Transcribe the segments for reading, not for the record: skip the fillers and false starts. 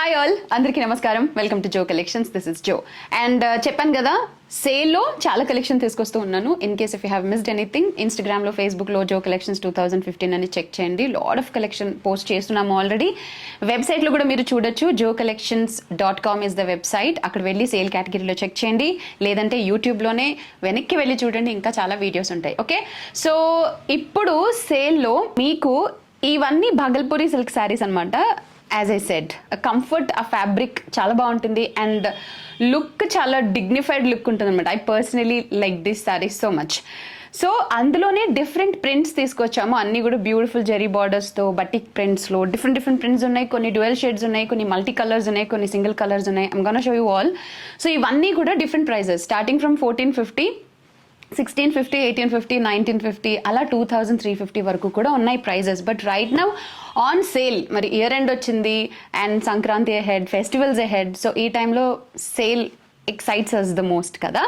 Hi all, అందరికీ నమస్కారం. Welcome to Jo collections. This is Jo. And చెప్పాను కదా, సేల్లో చాలా కలెక్షన్ తీసుకొస్తూ ఉన్నాను. In case if you have missed anything, ఇన్స్టాగ్రామ్లో, ఫేస్బుక్లో జో కలెక్షన్స్ 2015 అని చెక్ చేయండి. లాట్ ఆఫ్ కలెక్షన్ పోస్ట్ చేస్తున్నాము ఆల్రెడీ. వెబ్సైట్లో కూడా మీరు చూడొచ్చు. jocollections.com is the website. అక్కడ వెళ్ళి సేల్ కేటగిరీలో చెక్ చేయండి, లేదంటే యూట్యూబ్లోనే వెనక్కి వెళ్ళి చూడండి, ఇంకా చాలా వీడియోస్ ఉంటాయి. ఓకే, సో ఇప్పుడు సేల్లో మీకు ఇవన్నీ భాగల్పూరి సిల్క్ శారీస్ అనమాట. యాజ్ ఐ సెడ్, కంఫర్ట్, ఆ ఫ్యాబ్రిక్ చాలా బాగుంటుంది అండ్ లుక్ చాలా డిగ్నిఫైడ్ లుక్ ఉంటుంది అనమాట. I personally like this saris so much. So అందులోనే డిఫరెంట్ ప్రింట్స్ తీసుకొచ్చాము. అన్నీ కూడా బ్యూటిఫుల్ జెరీ బార్డర్స్తో, బటిక్ ప్రింట్స్లో డిఫరెంట్ ప్రింట్స్ ఉన్నాయి. కొన్ని డ్యూయల్ షేడ్స్ ఉన్నాయి, కొన్ని మల్టీ కలర్స్ ఉన్నాయి, కొన్ని సింగిల్ కలర్స్ ఉన్నాయి. I'm gonna show you all. So ఇవన్నీ కూడా డిఫరెంట్ ప్రైజెస్, స్టార్టింగ్ ఫ్రమ్ 1450, 1650, 1850, 1950, అలా 2350 వరకు కూడా ఉన్నాయి prices. But right now on sale. మరి ఇయర్ ఎండ్ వచ్చింది and Sankranti ahead, festivals ahead. So ఈ టైంలో sale excites us the most కదా.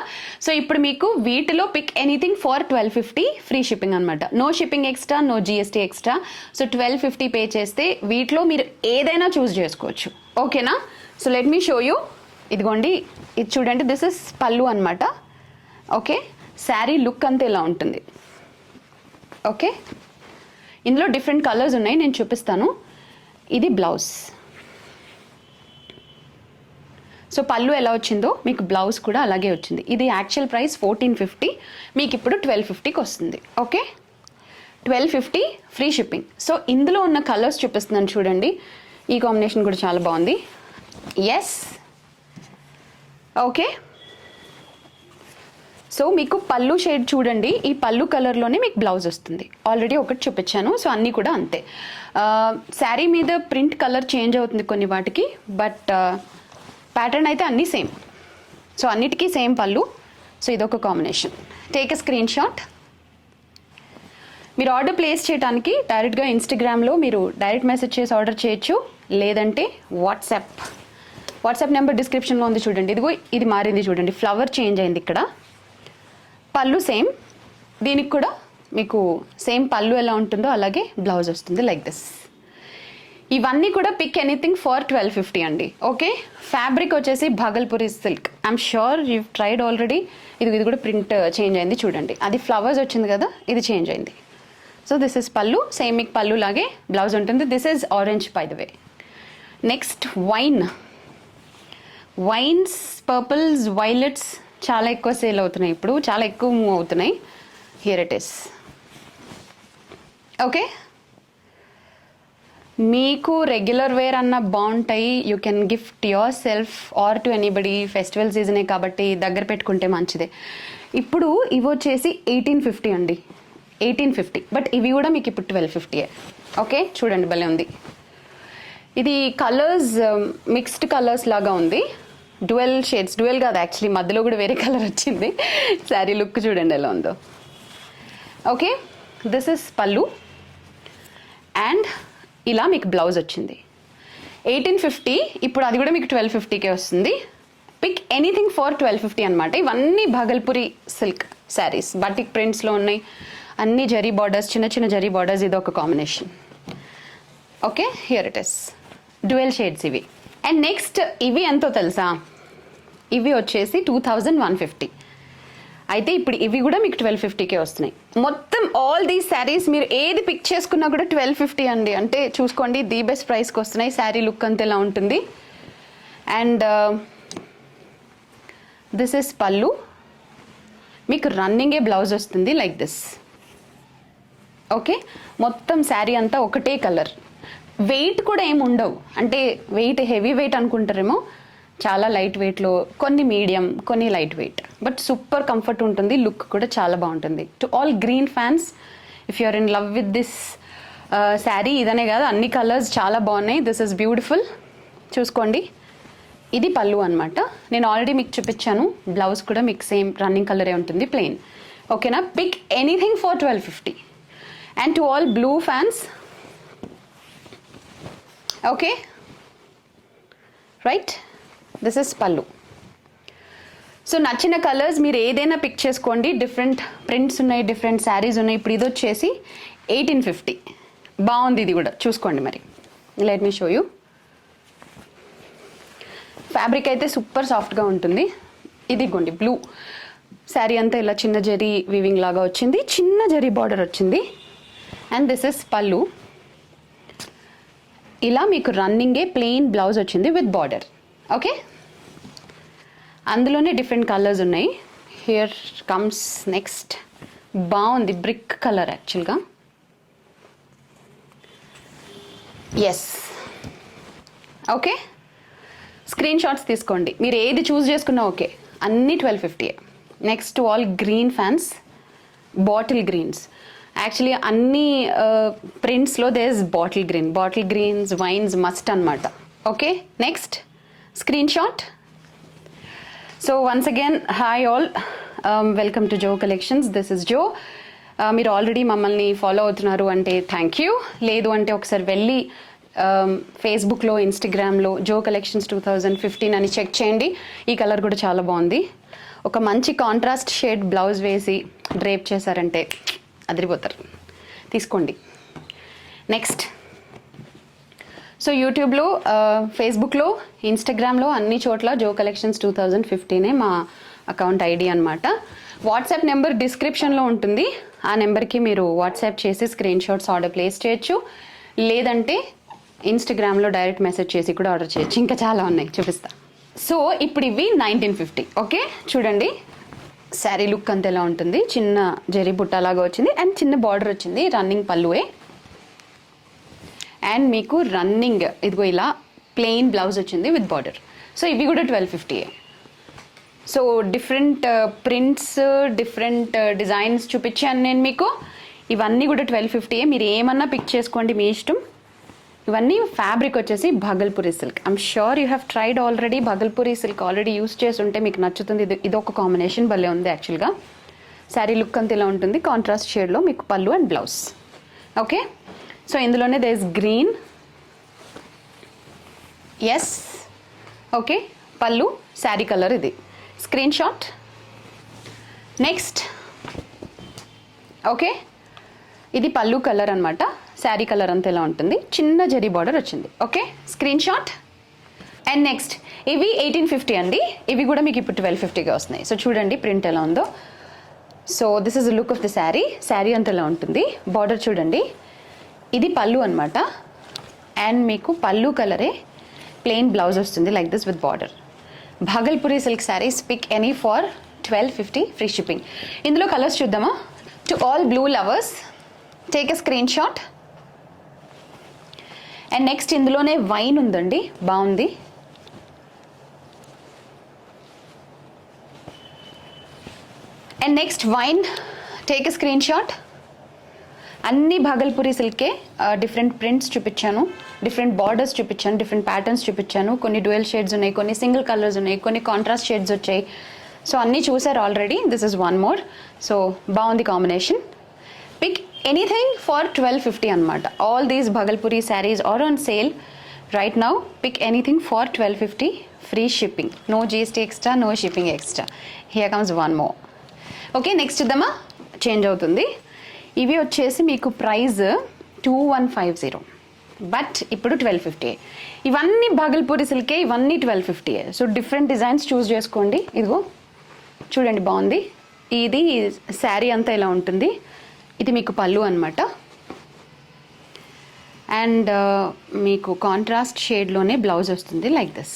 సో ఇప్పుడు మీకు వీటిలో pick anything for 1250, free shipping అనమాట. No shipping extra, no GST extra. So 1250 pay చేస్తే వీటిలో మీరు ఏదైనా చూస్ చేసుకోవచ్చు. ఓకేనా? So let me show you. ఇదిగోండి, ఇది చూడండి. దిస్ ఇస్ పల్లు అనమాట. ఓకే, శారీ లుక్ అంతా ఇలా ఉంటుంది. ఓకే, ఇందులో డిఫరెంట్ కలర్స్ ఉన్నాయి, నేను చూపిస్తాను. ఇది బ్లౌజ్. సో పళ్ళు ఎలా వచ్చిందో మీకు బ్లౌజ్ కూడా అలాగే వచ్చింది. ఇది యాక్చువల్ ప్రైస్ 1450, మీకు ఇప్పుడు 1250కి వస్తుంది. Okay, 1250 free shipping. సో ఇందులో ఉన్న కలర్స్ చూపిస్తున్నాను చూడండి. ఈ కాంబినేషన్ కూడా చాలా బాగుంది. Yes, okay. సో మీకు పళ్ళు షేడ్ చూడండి. ఈ పళ్ళు కలర్లోనే మీకు బ్లౌజ్ వస్తుంది. ఆల్రెడీ ఒకటి చూపించాను. సో అన్నీ కూడా అంతే. శారీ మీద ప్రింట్ కలర్ చేంజ్ అవుతుంది కొన్ని వాటికి, బట్ ప్యాటర్న్ అయితే అన్నీ సేమ్. సో అన్నిటికీ సేమ్ పళ్ళు. సో ఇదొక combination. Take a screen shot. మీరు ఆర్డర్ ప్లేస్ చేయడానికి డైరెక్ట్గా ఇన్స్టాగ్రామ్లో మీరు డైరెక్ట్ మెసేజ్ చేసి ఆర్డర్ చేయొచ్చు, లేదంటే వాట్సాప్ నెంబర్ డిస్క్రిప్షన్లో ఉంది చూడండి. ఇదిగో ఇది మారింది చూడండి, ఫ్లవర్ చేంజ్ అయింది ఇక్కడ. పళ్ళు సేమ్, దీనికి కూడా మీకు సేమ్ పళ్ళు ఎలా ఉంటుందో అలాగే బ్లౌజ్ వస్తుంది లైక్ దిస్. ఇవన్నీ కూడా పిక్ ఎనీథింగ్ ఫర్ 1250 అండి. ఓకే, ఫ్యాబ్రిక్ వచ్చేసి Bhagalpuri silk. I'm sure you tried already. ఇది కూడా ప్రింట్ చేంజ్ అయింది చూడండి. అది ఫ్లవర్స్ వచ్చింది కదా, ఇది చేంజ్ అయింది. So this is pallu, same మీకు పళ్ళు లాగే బ్లౌజ్ ఉంటుంది. This is orange by the way. Next wines, purples, violets చాలా ఎక్కువ సేల్ అవుతున్నాయి ఇప్పుడు, చాలా ఎక్కువ మూవ్ అవుతున్నాయి. Here it is. ఓకే, మీకు రెగ్యులర్ వేర్ అన్న బాగుంటాయి. You can gift yourself or to anybody. Festival సీజనే కాబట్టి దగ్గర పెట్టుకుంటే మంచిదే. ఇప్పుడు ఇవి వచ్చేసి 1850 అండి, 1850. బట్ ఇవి కూడా మీకు ఇప్పుడు 1250. ఓకే, చూడండి భలే ఉంది. ఇది కలర్స్ మిక్స్డ్ కలర్స్ లాగా ఉంది. డ్యూయల్ షేడ్స్, డ్యూయల్ కాదు యాక్చువల్లీ, మధ్యలో కూడా వేరే కలర్ వచ్చింది. శారీ లుక్ చూడండి ఎలా ఉందో. ఓకే, దిస్ ఇస్ పళ్ళు అండ్ ఇలా మీకు బ్లౌజ్ వచ్చింది. 1850, ఇప్పుడు అది కూడా మీకు 1250కే వస్తుంది. పిక్ ఎనీథింగ్ ఫర్ 1250 అనమాట. ఇవన్నీ భాగల్పూరి సిల్క్ శారీస్, బటిక్ ప్రింట్స్లో ఉన్నాయి. అన్ని జరీ బార్డర్స్, చిన్న జరీ బార్డర్స్. ఇది ఒక combination. Okay, here it is dual shades ఇవి. అండ్ నెక్స్ట్ ఇవి ఎంతో తెలుసా? ఇవి వచ్చేసి 2150. అయితే ఇప్పుడు ఇవి కూడా మీకు 1250కే వస్తున్నాయి. మొత్తం ఆల్ దీస్ శారీస్ మీరు ఏది పిక్ చేసుకున్నా కూడా 1250 అండి. అంటే చూసుకోండి, ది బెస్ట్ ప్రైస్కి వస్తున్నాయి. శారీ లుక్ అంతా ఎలా ఉంటుంది. అండ్ దిస్ ఇస్ పళ్ళు, మీకు రన్నింగే బ్లౌజ్ వస్తుంది లైక్ దిస్. ఓకే, మొత్తం శారీ అంతా ఒకటే కలర్. వెయిట్ కూడా ఏమి ఉండవు, అంటే వెయిట్ హెవీ వెయిట్ అనుకుంటారేమో. చాలా లైట్ వెయిట్లో, కొన్ని మీడియం, కొన్ని light weight, but super comfort ఉంటుంది. లుక్ కూడా చాలా బాగుంటుంది. To all green fans, if you are in love with this sari, ఇదనే కాదు అన్ని కలర్స్ చాలా బాగున్నాయి. This is beautiful. చూసుకోండి, ఇది పళ్ళు అనమాట. నేను ఆల్రెడీ మీకు చూపించాను. బ్లౌజ్ కూడా మీకు సేమ్ రన్నింగ్ కలరే ఉంటుంది, ప్లెయిన్. ఓకేనా? Pick anything for 1250. And to all blue fans, okay right, this is pallu. So నచ్చిన కలర్స్ మీరు ఏదైనా పిక్ చేసుకోండి. డిఫరెంట్ ప్రింట్స్ ఉన్నాయి, డిఫరెంట్ శారీస్ ఉన్నాయి. ఇప్పుడు ఇది వచ్చేసి 1850. బాగుంది ఇది కూడా, చూసుకోండి. మరి let me show you. Fabric అయితే సూపర్ సాఫ్ట్గా ఉంటుంది. ఇదిగోండి బ్లూ శారీ అంతా ఇలా చిన్న జరీ వీవింగ్ లాగా వచ్చింది, చిన్న జరీ బార్డర్ వచ్చింది. And this is pallu. ఇలా మీకు రన్నింగే ప్లెయిన్ బ్లౌజ్ వచ్చింది విత్ బార్డర్. ఓకే, అందులోనే డిఫరెంట్ కలర్స్ ఉన్నాయి. Here comes next. బాగుంది, బ్రిక్ కలర్ యాక్చువల్గా. ఎస్, ఓకే, స్క్రీన్ షాట్స్ తీసుకోండి. మీరు ఏది చూస్ చేసుకున్నా ఓకే. అన్నీ 1250. Next all green fans, bottle greens. Actually అన్ని ప్రింట్స్లో they is bottle greens, wines must అనమాట. Okay, next screen shot. So once again hi all, welcome to Jo collections. This is Jo. మీరు already మమ్మల్ని follow అవుతున్నారు అంటే thank you. లేదు అంటే ఒకసారి వెళ్ళి ఫేస్బుక్లో, ఇన్స్టాగ్రామ్లో జో కలెక్షన్స్ 2015 అని చెక్ చేయండి. ఈ కలర్ కూడా చాలా బాగుంది. ఒక మంచి కాంట్రాస్ట్ షేడ్ బ్లౌజ్ వేసి డ్రేప్ చేశారంటే అదిరిపోతారు. తీసుకోండి. నెక్స్ట్, సో యూట్యూబ్లో, ఫేస్బుక్లో, ఇన్స్టాగ్రామ్లో అన్ని చోట్ల జో కలెక్షన్స్ 2015 మా అకౌంట్ ఐడి అనమాట. వాట్సాప్ నెంబర్ డిస్క్రిప్షన్లో ఉంటుంది. ఆ నెంబర్కి మీరు వాట్సాప్ చేసి స్క్రీన్ షాట్స్ ఆర్డర్ ప్లేస్ చేయొచ్చు. లేదంటే ఇన్స్టాగ్రామ్లో డైరెక్ట్ మెసేజ్ చేసి కూడా ఆర్డర్ చేయొచ్చు. ఇంకా చాలా ఉన్నాయి, చూపిస్తా. సో ఇప్పుడు ఇవి 1950. ఓకే, చూడండి శారీ లుక్ అంతా ఎలా ఉంటుంది. చిన్న జరీ బుట్టలాగా వచ్చింది అండ్ చిన్న బార్డర్ వచ్చింది. రన్నింగ్ పళ్ళువే. అండ్ మీకు రన్నింగ్ ఇదిగో ఇలా ప్లెయిన్ బ్లౌజ్ వచ్చింది విత్ బార్డర్. సో ఇవి కూడా 1250. So different prints, different designs చూపించాను నేను మీకు. ఇవన్నీ కూడా 1250. మీరు ఏమన్నా పిక్ చేసుకోండి, మీ ఇష్టం. ఇవన్నీ ఫ్యాబ్రిక్ వచ్చేసి Bhagalpuri silk. I'm sure you have tried already. Bhagalpuri silk already use చేసి ఉంటే మీకు నచ్చుతుంది. ఇది ఒక కాంబినేషన్ భలే ఉంది యాక్చువల్గా. శారీ లుక్ అంతా ఇలా ఉంటుంది. కాంట్రాస్ట్ షేడ్లో మీకు pallu and blouse. Okay, so ఇందులోనే there is green. Yes, okay, pallu sari colour ఇది. Screen shot. నెక్స్ట్, ఓకే, ఇది పళ్ళు కలర్ అనమాట. శారీ కలర్ అంతా ఎలా ఉంటుంది. చిన్న జరీ బార్డర్ వచ్చింది. Okay, screen shot. And next ఇవి 1850 అండి. ఇవి కూడా మీకు ఇప్పుడు 1250గా వస్తున్నాయి. సో చూడండి ప్రింట్ ఎలా ఉందో. So this is the look of the sari. Sari అంతా ఎలా ఉంటుంది. బార్డర్ చూడండి. ఇది పళ్ళు అనమాట. అండ్ మీకు పళ్ళు కలరే ప్లెయిన్ బ్లౌజ్ వస్తుంది like this with border. Bhagalpuri silk saris, pick any for 1250 free shipping. ఇందులో కలర్స్ చూద్దామా. To all blue lovers, take a screen shot. And next ఇందులోనే వైన్ ఉందండి, బాగుంది. And next wine, take a screen shot. అన్ని భాగల్పూరి సిల్కే. Different prints చూపించాను, different borders చూపించాను, different patterns చూపించాను. కొన్ని డ్యూయల్ షేడ్స్ ఉన్నాయి, కొన్ని సింగిల్ కలర్స్ ఉన్నాయి, కొన్ని కాంట్రాస్ట్ షేడ్స్ వచ్చాయి. సో అన్నీ చూసారు already. This is one more. So బాగుంది కాంబినేషన్. పిక్ anything for 1250 అనమాట. All these Bhagalpuri saris are on sale right now. Pick anything for 1250 free shipping. No GST extra, no shipping extra. Here comes one more. Okay, next ఇద్దామా. Change అవుతుంది. ఇవి వచ్చేసి మీకు price 2150, but ఇప్పుడు 1250. ఇవన్నీ భాగల్పూరి సిల్కే, ఇవన్నీ 1250. So different designs చూస్ చేసుకోండి. ఇదిగో చూడండి, బాగుంది. ఇది శారీ అంతా ఇలా ఉంటుంది. ఇది మీకు పళ్ళు అనమాట. అండ్ మీకు కాంట్రాస్ట్ షేడ్లోనే బ్లౌజ్ వస్తుంది లైక్ దిస్.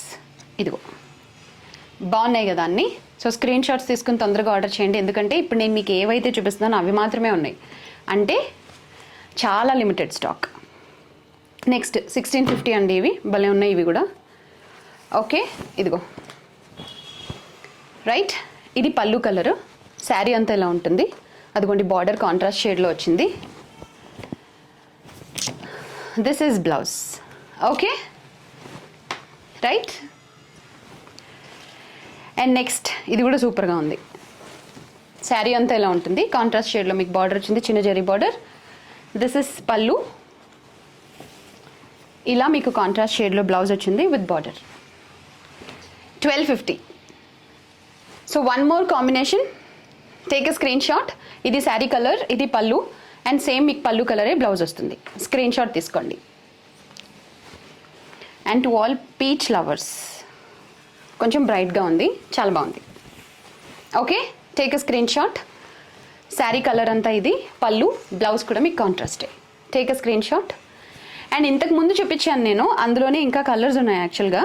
ఇదిగో బాగున్నాయి కదా అన్నీ. సో స్క్రీన్ షాట్స్ తీసుకుని తొందరగా ఆర్డర్ చేయండి. ఎందుకంటే ఇప్పుడు నేను మీకు ఏవైతే చూపిస్తున్నానో అవి మాత్రమే ఉన్నాయి. అంటే చాలా లిమిటెడ్ స్టాక్. నెక్స్ట్ 1650 అండి. ఇవి భలే ఉన్నాయి ఇవి కూడా. ఓకే, ఇదిగో రైట్. ఇది పళ్ళు కలరు. శారీ అంతా ఇలా ఉంటుంది. అదిగోండి బార్డర్ కాంట్రాస్ట్ షేడ్లో వచ్చింది. This is blouse. Okay right. And next ఇది కూడా సూపర్గా ఉంది. శారీ అంతా ఇలా ఉంటుంది. కాంట్రాస్ట్ షేడ్లో మీకు బార్డర్ వచ్చింది, చిన్న zari border. This is pallu. ఇలా మీకు కాంట్రాస్ట్ షేడ్లో బ్లౌజ్ వచ్చింది with border. 1250. So one more combination, take a screen shot. ఇది శారీ కలర్, ఇది పళ్ళు, అండ్ సేమ్ మీకు పళ్ళు కలరే బ్లౌజ్ వస్తుంది. స్క్రీన్ షాట్ తీసుకోండి. And to all peach lovers, కొంచెం బ్రైట్గా ఉంది, చాలా బాగుంది. Okay, take a screen shot. Sari colour అంతా ఇది, పళ్ళు, బ్లౌజ్ కూడా మీకు కాంట్రాస్టే. Take a screen shot. And ఇంతకు ముందు చూపించాను నేను, అందులోనే ఇంకా కలర్స్ ఉన్నాయి యాక్చువల్గా.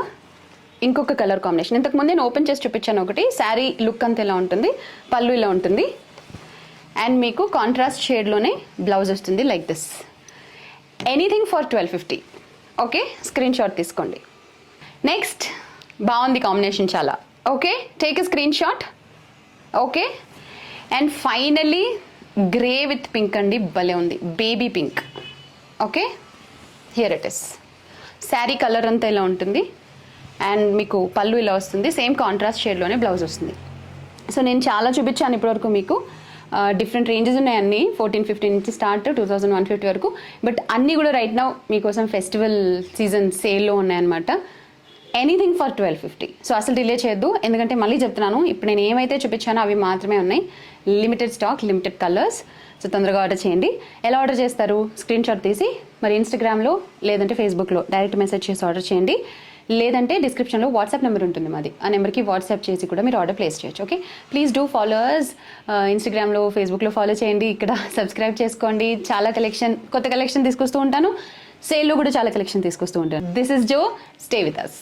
ఇంకొక కలర్ కాంబినేషన్ ఇంతకుముందు నేను ఓపెన్ చేసి చూపించాను ఒకటి. శారీ లుక్ అంతా ఇలా ఉంటుంది, పళ్ళు ఇలా ఉంటుంది, అండ్ మీకు కాంట్రాస్ట్ షేడ్లోనే బ్లౌజ్ వస్తుంది like this. Anything for 1250. Okay, screen shot తీసుకోండి. నెక్స్ట్, బాగుంది కాంబినేషన్ చాలా. Okay, take a screen shot. Okay, and finally grey with pink అండి, భలే ఉంది, baby pink. Okay, here it is. Sari colour అంతా ఇలా ఉంటుంది, అండ్ మీకు పళ్ళు ఇలా వస్తుంది, సేమ్ కాంట్రాస్ట్ షేడ్లోనే బ్లౌజ్ వస్తుంది. సో నేను చాలా చూపించాను ఇప్పటివరకు మీకు. డిఫరెంట్ రేంజెస్ ఉన్నాయి అన్నీ, 1450 నుంచి స్టార్ట్ 2150 వరకు. బట్ అన్నీ కూడా రైట్ నౌ మీకోసం ఫెస్టివల్ సీజన్ సేల్లో ఉన్నాయన్నమాట. Anything for 1250. సో అసలు డిలే చేయొద్దు, ఎందుకంటే మళ్ళీ చెప్తున్నాను, ఇప్పుడు నేను ఏమైతే చూపించానో అవి మాత్రమే ఉన్నాయి. Limited stock, limited colours. So తొందరగా ఆర్డర్ చేయండి. ఎలా ఆర్డర్ చేస్తారు? స్క్రీన్ షాట్ తీసి మరి ఇన్స్టాగ్రామ్లో లేదంటే ఫేస్బుక్లో డైరెక్ట్ మెసేజ్ చేసి ఆర్డర్ చేయండి. లేదంటే డిస్క్రిప్షన్లో వాట్సాప్ నెంబర్ ఉంటుంది మాది, ఆ నెంబర్కి వాట్సాప్ చేసి కూడా మీరు ఆర్డర్ ప్లేస్ చేయొచ్చు. Okay, please do followers. ఇన్స్టాగ్రామ్లో, ఫేస్బుక్లో ఫాలో చేయండి. ఇక్కడ సబ్స్క్రైబ్ చేసుకోండి. చాలా కలెక్షన్, కొత్త కలెక్షన్ తీసుకొస్తూ ఉంటాను. సేల్లో కూడా చాలా కలెక్షన్ తీసుకొస్తూ ఉంటాను. This is Jo, stay with us.